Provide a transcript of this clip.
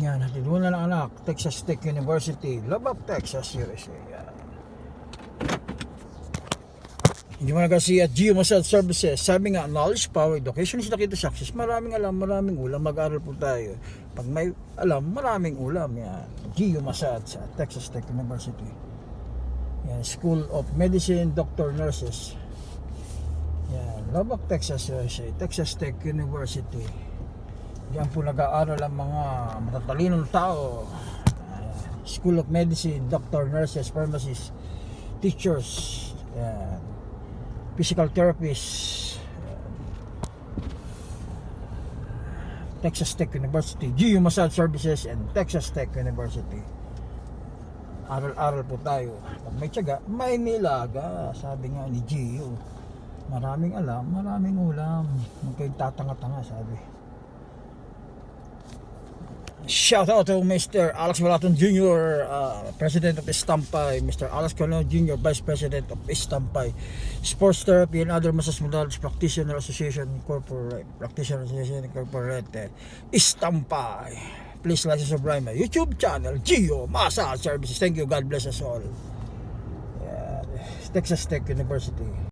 Yan, hatid mo na ng anak, Texas Tech University, Love of Texas, USA. Yan. Hindi mo nagkasi at Geo Massage Services. Sabi nga, knowledge, power, education is the key to success. Maraming alam, maraming ulam. Mag-aral po tayo. Pag may alam, maraming ulam. Yan. Geo Massage at Texas Tech University. Yan. School of Medicine, Doctor, Nurses. Yan. Love of Texas, USA. Texas Tech University. Yan po nag-aaral ang mga matatalinong tao. School of Medicine, Doctor, Nurses, Pharmacists, Teachers. Yan. Physical therapists, Texas Tech University, Geo Massage Services, and Texas Tech University. Aral-aral po tayo. Pag may tiyaga, may nilaga. Sabi nga ni Geo, maraming alam, maraming ulam. Huwag kayong tatanga-tanga, sabi. Shout out to Mr. Alex Valaton Jr., President of Istampay, Mr. Alex Colon Jr., Vice President of Istampay, Sports Therapy and Other Massage Modalities Practitioner Association Incorporated, Istampay. Please like and subscribe my YouTube channel, Geo Massage Services. Thank you. God bless us all. Yeah. Texas Tech University.